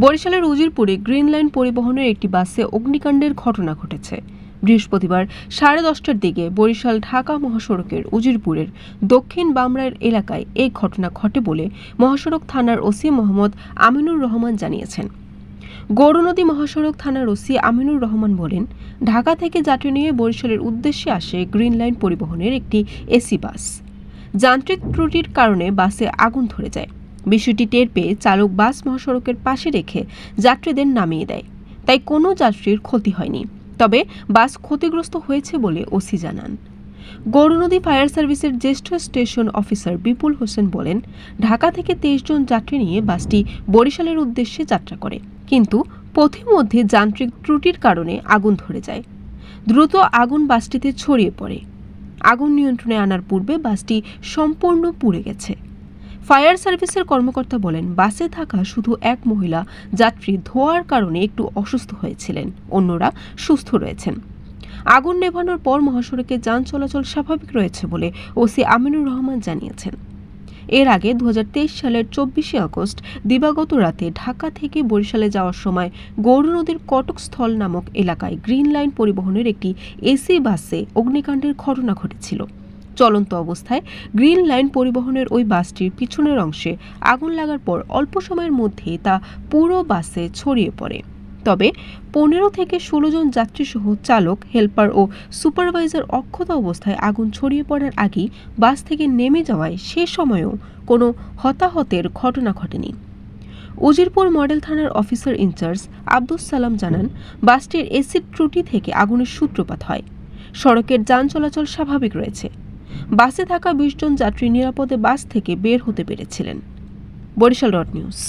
বরিশালের উজিরপুরে green line পরিবহনের একটি বাসে অগ্নিকাণ্ডের ঘটনা ঘটেছে। বৃহস্পতিবার 10:30টার দিকে বরিশাল ঢাকা মহাসড়কের উজিরপুরের দক্ষিণ বামরাইল এলাকায় এই ঘটনা ঘটে বলে মহাসড়ক থানার ওসি মোহাম্মদ আমিনুর রহমান জানিয়েছেন। গৌরনদী মহাসড়ক থানার ওসি আমিনুর রহমান বলেন, ঢাকা থেকে যাত্রী নিয়ে বরিশালের উদ্দেশ্যে আসে গ্রিন লাইন পরিবহনের একটি এসি বাস। যান্ত্রিক ত্রুটির কারণে বাসে আগুন ধরে যায়। বিষয়টি টের পেয়ে চালক বাস মহাসড়কের পাশে রেখে যাত্রীদের নামিয়ে দেয়। তাই কোনো যাত্রীর ক্ষতি হয়নি, তবে বাস ক্ষতিগ্রস্ত হয়েছে বলে ওসি জানান। গৌরনদী ফায়ার সার্ভিসের জ্যেষ্ঠ স্টেশন অফিসার বিপুল হোসেন বলেন, ঢাকা থেকে 23 জন যাত্রী নিয়ে বাসটি বরিশালের উদ্দেশ্যে যাত্রা করে, কিন্তু পথিমধ্যে যান্ত্রিক ত্রুটির কারণে আগুন ধরে যায়। দ্রুত আগুন বাসটিতে ছড়িয়ে পড়ে। আগুন নিয়ন্ত্রণে আনার পূর্বে বাসটি সম্পূর্ণ পুড়ে গেছে। ফায়ার সার্ভিসের কর্মকর্তা বলেন, বাসে থাকা শুধু এক মহিলা যাত্রী ধোঁয়ার কারণে একটু অসুস্থ হয়েছিলেন, অন্যরা সুস্থ রয়েছেন। আগুন নেভানোর পর মহাসড়কে যান চলাচল স্বাভাবিক রয়েছে বলে ওসি আমিনুর রহমান জানিয়েছেন। এর আগে 2023 সালের 24শে আগস্ট দিবাগত রাতে ঢাকা থেকে বরিশালে যাওয়ার সময় গৌরনদীর কটকস্থল নামক এলাকায় গ্রিন লাইন পরিবহনের একটি এসি বাসে অগ্নিকাণ্ডের ঘটনা ঘটেছিল। চলন্ত অবস্থায় গ্রিন লাইন পরিবহনের ওই বাসটির পিছনের অংশে আগুন লাগার পর অল্প সময়ের মধ্যেই তা পুরো বাসে ছড়িয়ে পড়ে। তবে 15 থেকে 16 জন যাত্রীসহ চালক, হেল্পার ও সুপারভাইজার অক্ষত অবস্থায় আগুন ছড়িয়ে পড়ার আগেই বাস থেকে নেমে যাওয়ায় সে সময়েও কোনো হতাহতের ঘটনা ঘটেনি। উজিরপুর মডেল থানার অফিসার ইনচার্জ আব্দুস সালাম জানান, বাসটির এসিড ত্রুটি থেকে আগুনের সূত্রপাত হয়। সড়কের যান চলাচল স্বাভাবিক রয়েছে। বাসে থাকা 20 জন যাত্রী নিরাপদে বাস থেকে বের হতে পেরেছিলেন। বরিশাল নিউজ।